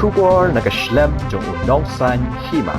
Shubor nakaslem jong unongsan hima.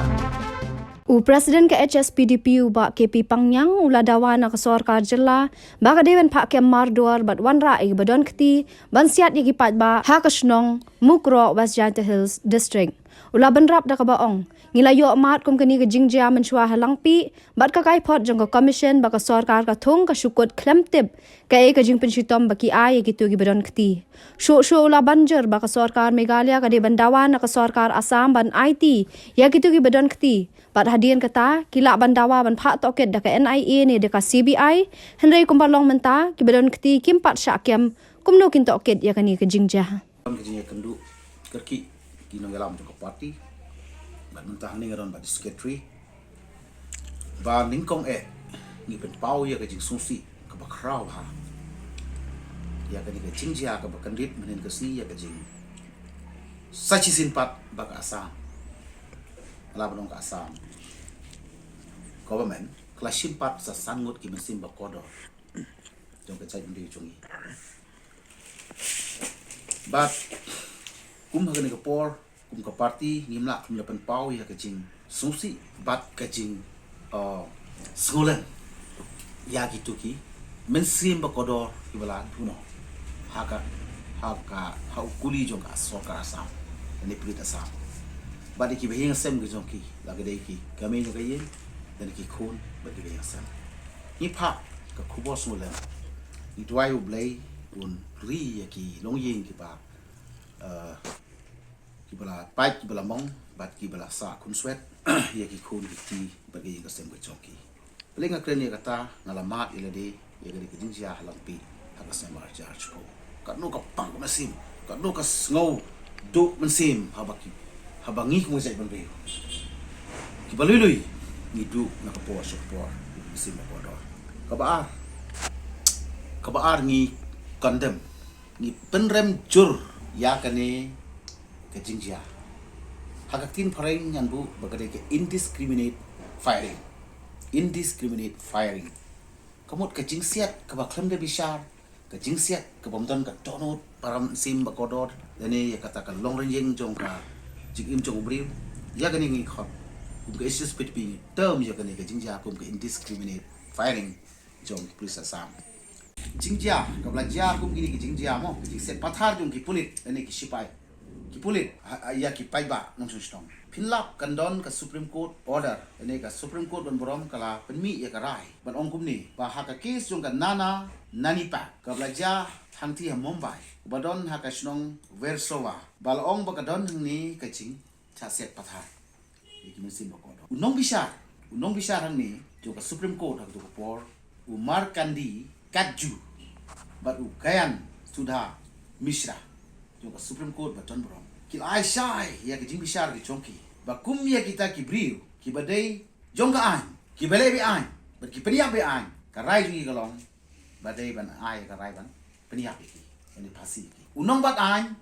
Presiden ke HSPDPU ba KP Pangyang ula dawana ke sorkar jela ba ka dewan pak ke mardor bat wanra ig badon kti ban siat yagi pat ba ha kasnong Mukro West Janta Hills District ula benrap da ka baong ngilayo mat kum kani ke jingjia menchua halangpi bat ka kai pot jong ka commission ba ka sorkar ka thung ka shukut klemtip ka e ka jing penshitom ba ki ai gitu gi badon kti sho ula banjer ba ka sorkar Meghalaya ka dewan dawana ka sorkar Assam ban IT ya gitu gi badon kti bat hadian kata kila bandawa ban phak toket da ka NIA ni da ka CBI henry kumbalong menta ki badon kti kimpat syakyam kumno kin toket ya kani ke jingjia Kerja kendu kerki kino galam joko parti bat mentah ni ngaron bat secretary ba ningkong ni pen pau ya ke jing susi ke bakrau ha ya ke ni ke jingjia ke bakandit menen ke si ya ke jing sachi sinpat bak asam ala banong ka asam government kelas simpat sa sangut ki mesim bakodo jong ke cai undi chungi but kum hagani ke por kum ke parti ngimla kum lepen pau ya ke jing susi bat ke jing skolan ya gitu ki mesim bakodo ibala puno haka kuli jong ka soka asam ni prit asam badi ki behing sem ge jong ki lagi dei ki kami jong kayen dan ki khun badi behing sem ni pha ka khubo sulan ni tuai u blai un ri ya ki long yin ki ba ki bala pai ki bala mong bat ki bala sa kun swet ya ki khun ki ti badi ge sem ge jong ki lenga kren ya kata ngalamat ila de ya ge ki jingjia halampi haka sem mar charge ko ka no ka pang masim ka no ka ngau do mensim habaki habangi mo sa ibang bayo kibaluluy ni du nakapo support mesim ko do kabaar ni condemn ni penrem jur ya kane ke jingjia hakatin phareng nyan bu bagade ke indiscriminate firing kamot ke jingsiat ke baklam de bishar ke jingsiat ke bomton ke donut param sim bakodor dane ya katakan long range jong ka jing im jong briu ya gani ngi khot kum ke isis pit pi term ya gani ke jingjia kum ke indiscriminate firing jong police asam jingjia ka belajar kum gini ke jingjia mo ke set pathar jong ki pulit ane ki sipai ki pulit ya ki pai ba nong stong pinlap kandon ka supreme court order ane ka supreme court ban borom kala penmi ya ka rai ban ong kum ni ba ha ka case jong ka nani pa ka belajar hangti ha Mumbai badon ha ka snong Warsaw balong ba kadon ni kaching cha set pathar iki mesin ba ko unong bisar hang ni jo ka supreme court ha to por Umar Kandi Kaju bat u kayan sudha Mishra jo ka supreme court baton brom kil ai shai ya ka jing bisar ki chongki ba kum ya kita ki briu ki badai jong ka an ki bele bi an bat ki peniak bi an ka rai ji galong badai ban ai ka rai ban peniak ki ini pasi unong bat an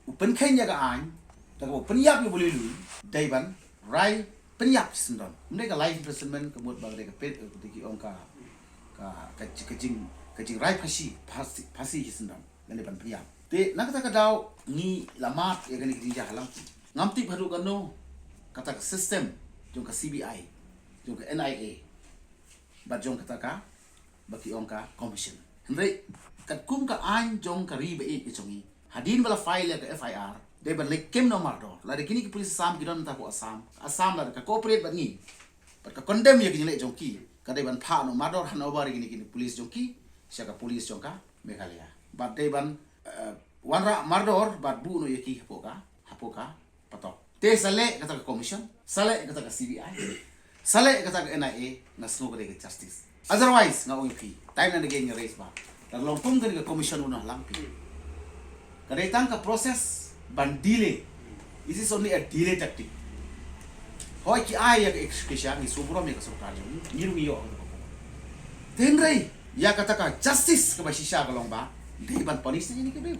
upen kenya ka an ta ko peniak yo boleh lu dai ban rai peniak sindon mereka live imprisonment kemut bang mereka pet ki ong ka kajing rai pasi sindon dan ban peniak te nak kata kadau ni lamat ya gani kinja halang ngamti baru kano kata sistem jong ka CBI jong ka NIA bat jong kata ka baki ong ka commission henry kat kum ka an jong ka ribe e chongi hadin bala file ya ka FIR de ban le kem no mardo la de kini ki police sam kidon ta ko asam la ka cooperate ban ni bat ka condemn ya kini le jong ki ka de ban pha no mardo hanover kini police jong ki sia ka police jong ka Meghalaya bat de ban wanra mardor bat bu no yaki hapoka patok te sale kata ka commission sale kata ka CBI sale kata ka NIA na sno ka de justice otherwise nga ong ki time na naging race ba long pum ka commission una lampi kada tang ka process ban delay this is only a delay tactic hoy ki ay ya execution ni subro me ka sarkar ni ru yo tenrai ya kata ka justice ka ba shisha ka long ba de ban police ni ka be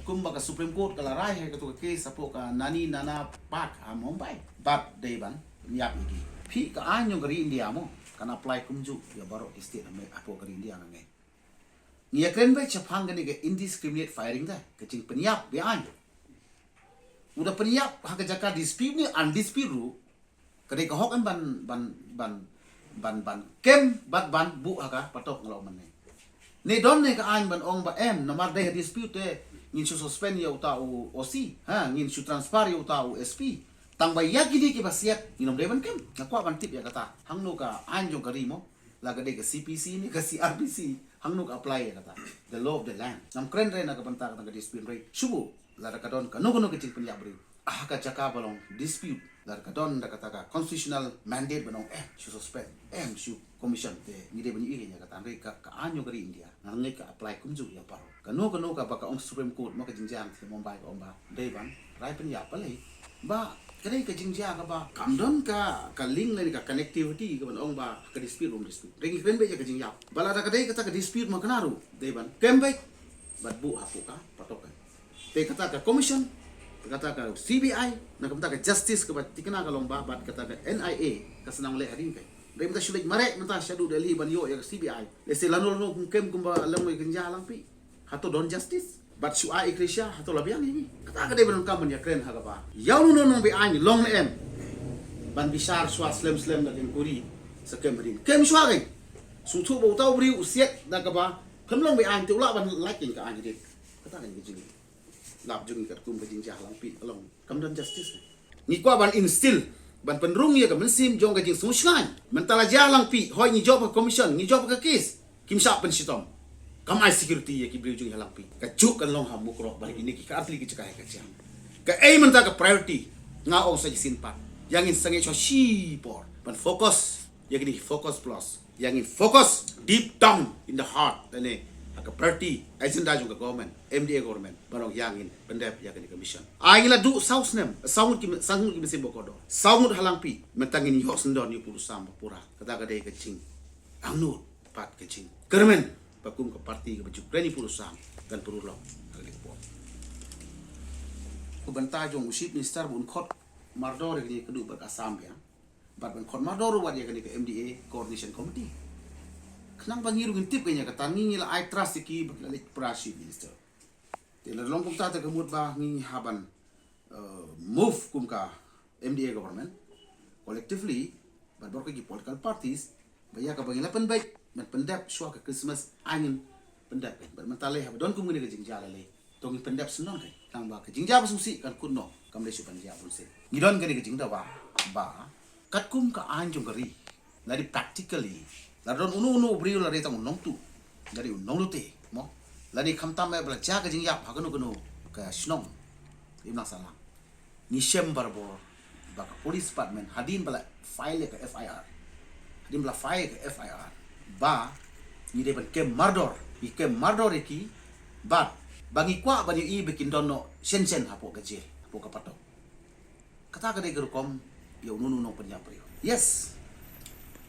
kumba ka Supreme Court kala rai ka to ka case apo ka nana pak ha Mumbai bat day ban niap iki phi ka anyo gari India mo kan apply kumju ya baro state ame apo gari India nge nia kren be chapang gani ke indiscriminate firing da ka ching peniap be an udah peniap hak jaka dispute ni undispute ru kadai ka hok an ban kem bat ban bu haka patok ngalo man ni don ne ka an ban ong ba em nomar de dispute ngin su suspend ya uta u OC ha ngin su transfer ya uta u SP tang bai yak gidi ki basiat nginom de ban kem nakwa ban tip ya kata hangno ka an jong kari mo laga de ka CPC ni ka CRPC hangno ka apply ya kata the law of the land nam kren re na ka banta ka dispute re subu lara ka don ka no kecil peniap beri ka jaka balong dispute lara ka don da kata ka constitutional mandate banong su suspend su commission te ni de banyi nya kata re ka anyo kari India ngangai ka apply kunju ya paro ka no ka baka ong Supreme Court mo ka jingjang se Mumbai ka omba dei ban rai peniap palai ba kadai ka jingjang ka ba kamdon ka link le ka connectivity ka ban ong ba ka dispute ring kren be ka jingjang bala da kadai kata ka dispute mo kanaru dei ban kembe bat bu hapu ka patok te kata ka commission kata ka CBI na kata ka justice ka bat tikna ka long ba bat kata ka NIA ka senang le harin kai dai mata shulik mare mata shadu Delhi ban yo ya CBI le se lanol no kem kumba lang mai genja lang pi hato don justice bat su ai ikrisha hato labiang ni kata ka dai ban kam ya kren ha ka ba yaw no be ai long em ban bisar swa slem na ken kuri sa kem rin kem swa kai su thu bo tau bri usiet na ka ba kem long be ai tu la ban liking ka ai dit kata ka ni jing lap jung kat kum ka jingjah lang pi along kam don justice ni kwa ban instill ban penrung ya ka mensim jong ka jing susngan mentala jah lang pi hoi ni job ka commission ni job ka case kim sa pen sitom kam ai security ya ki bri jung lang pi ka juk kan long ham mukro bari ini ki ka asli ki cekai ka jam ka ai menta ka priority nga ong sa jisin pat yang in sange cho shi por ban focus ya gini focus plus yang in focus deep down in the heart ane ka party agenda juga government MDA government barong yangin pendep ya kani commission aingila du saus nem sangut ki mesin bokodo sangut halangpi mentangin yo sendon ni pulu sam pura kata ka dei kecing angnut pat kecing kermen pakum ke parti ke baju preni pulu sam dan perulong kali po ku banta jong usip minister bun khot mardor ni kedu ber asam ya bat ban khot mardor wat ya kani ke MDA coordination committee nang bangiru ngintip kanya kata ngi la I trust ki bakalik prashi minister te la long kum ta kemut ba ngi haban move kum ka MDA government collectively but bor ki political parties baya ka bangila pen baik men pendap shwa ka Christmas angin pendap but mentale ha don kum ngi ka jingjala le tong pendap senon kai tang ba ka jingjaba susi kan kunno kam le su panja pun se ngi don ka jingda ba kat kum ka anjung kari lari practically ladon unu brio la reta nong tu dari nong lu te mo ladi khamtam me bla ja ka jing yap haganu gunu ka snong imna sala ni shem barbo ba ka police department hadin bala file ka FIR hadin bala file ka FIR ba ni de ban kem mardor ki ba bangi kwa bani i bikin dono sen hapo ka je hapo ka patok kata ka de gerukom yo nunu nong penyapri yes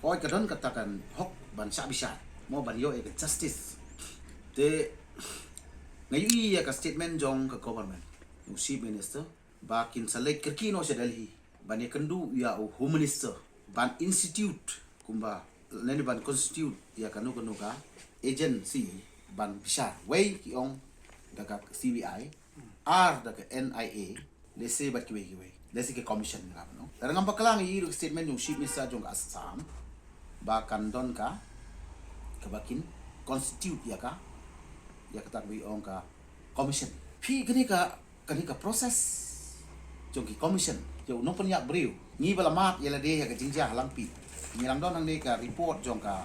koi kadon katakan hok ban sa bisa mo ban yo ek justice te ngayu ya ka statement jong ka government yung chief minister bakin sa lake kirkino sa Delhi ban kendu ya home minister ban institute kumba nani ban constitute ya kanu ka agency ban bisa way ki ong daga CBI daga NIA lese bat ki lese ke commission ngap no darang ambaklang i statement yung chief minister jong Assam bahkan don ka kebakin constitute ya kata ong ka commission pi kani ka proses jong ki commission jo no penyak briu ngi bala mat ya de ya ka jingja halang pi ngi lang don nang ne ka report jong ka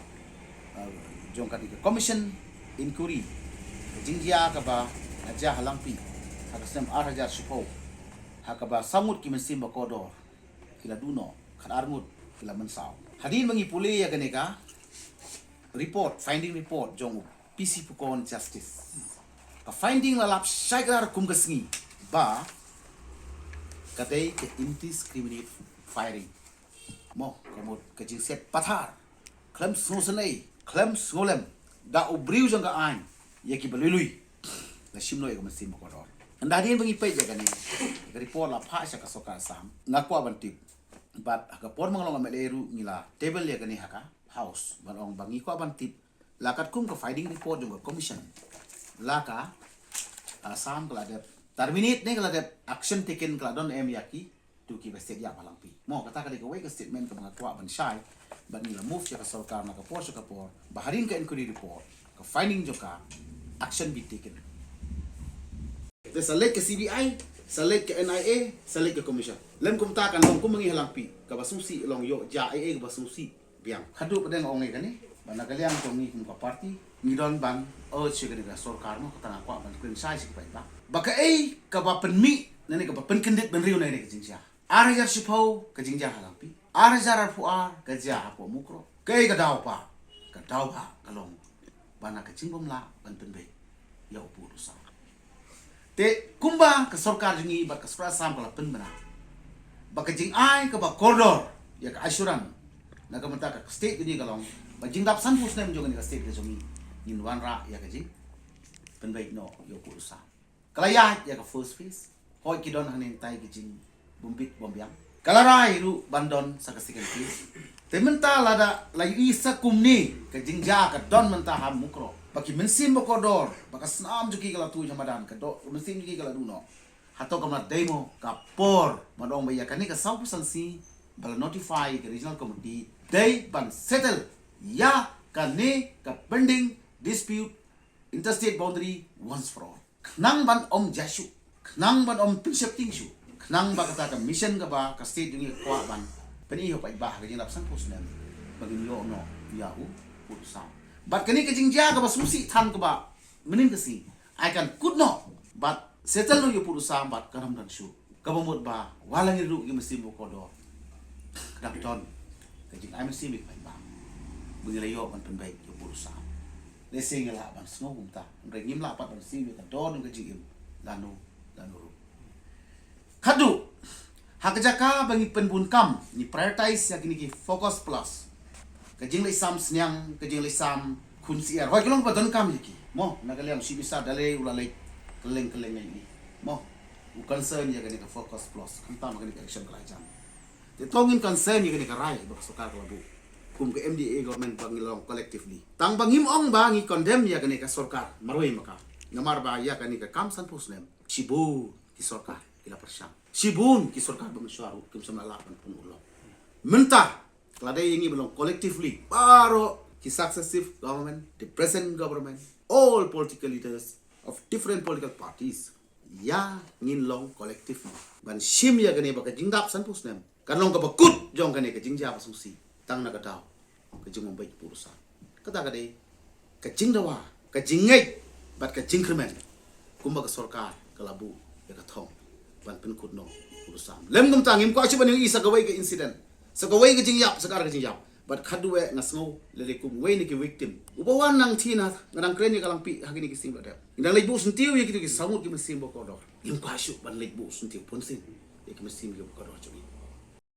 di commission inquiry jingja ka ba aja halang pi ha ka sem araja supo ha ka ba samut ki mesim ba kodor kila duno kan armut kila mensau hadin mangipuli ya ganeka finding report jong PC Pukon Justice ka finding lalap syaigar kum kesngi ba katay ke indiscriminate firing mo kamot ka jingset pathar klem susanay klem sngolem da ubriu jong ka an ya ki balului la shimno e masin mo kodor andadin mangipay ya ganeka report la pha sa ka soka sam ngakwa bantip but agapor mga long ameleru ngila table ya gani haka house banong bangi ko abantip lakat kum ka finding report jong commission laka sam kala de terminate ni kalau ada action taken kalau don yaki tu ki bestet ya malampi mo kata kali ke statement ke mga kwa ban syai ban nila move ya ka sarkar na ka por baharin ka inquiry report ka finding joka action be taken. Ito select ke CBI, select ke NIA, select ke commission. Lem kum ta kan kum mangi halampi ka basusi long yo ja AA ka basusi biang. Hadu pedeng onge kan ni bana kaliang kum ni kum ka party ni don ban urge ke ka sarkar mo ka tanga kwa ban kren sai sik pai ba. Baka ka ba penmi nani ka ba pen kendit ben riu nai ka jingja. Arajar sipau ka jingja halampi. Arajar fuar ka ja apo mukro. Kai ka dau pa kalong bana ka jingbom la ban penbe ya upu rusa. Te kumba ke sarkar jingi ba ka sam kala pen bana. Baka jing ai ka ba koridor ya ka asuran na ka mata ka state ni kalong ba jing dap san pus nem jogan ka state ke jongi in wan ra ya ka jing pen bai no ya upu rusa. Kalaya ya ka first phase hoi kidon hanin tai ke jing bumbit bombyang. Kalarai ru bandon sa ka second phase. Te menta lada layu isa kumni ka jingja ka don menta ham mukro. Baki mensim ba kodor, baka snam juki kala tu jamadan ka do mensim juki kala duno. Hato ka demo ka por madong baya kani ka sau si bala notify ka regional committee day ban settle ya kani ka pending dispute interstate boundary once for all. Nang ban jashu, nang ban shifting shu, nang ba kata ka mission ka ba ka state yung kwa ban pani ho pa iba ka jing lapsan pos nem bagin yo no ya urusan. But kani ka jingja ka ba susi than ka ba menin kasi I can could no but settle no yo purusan but kanam dan shu ka bamot ba walang iru yung mesin mo ko do kadap ton ka jing I mesin mi pa iba bugila yo man penbaik yo purusan lesing la ban snow umta ngim la pat ban sim ka don ka jing lanu kadu hakajaka bangi penbun kam ni prioritize ya kini ki focus plus kajing lai sam senyang kajing lai sam kun siar hoi kelong badon kam yaki mo nagaliam si bisa dale ulalai keleng ini mo u concern ya kani ka focus plus kanta magani ka action kalai jam te tongin concern ya kani ka rai bak sokar labu kum ke MDA government bangilong collectively tang bangim ong bangi condemn ya kani ka sarkar maroi maka ngamar ba ya kani ka kam san pusnem shibu ki sarkar kila persyam shibun ki sarkar bamsyaru kum samla 80 ulo mentah Keladai ini belum collectively baru ki successive government, the present government, all political leaders of different political parties ya ngin long collectively. Ban shim ya gani baka jingdap san pus nem. Kan long ka bakut jong gani ka jingja pasusi. Tang na kataw. Ka jing mambay purusan. Kata kadai ka jingdawa, ka jingai bat ka jingkremen. Kumba ka sarkar ka labu ya ka thong. Ban penkut no purusan. Lem gum tangim ko asiban yung isa gawai ka incident. Sa kawai ka jingyap, sekarang ka jingyap. But kadwe ngasngo lelekum way ni ki victim. Ubawan nang tina nang kreni kalang pi hagini ki simba dap. Indang lebu sentiu ya kitu ki samut ki mesim bokodor. Yung pasyu ban lebu sentiu ponsin. Ya ki mesim ki bokodor chumi.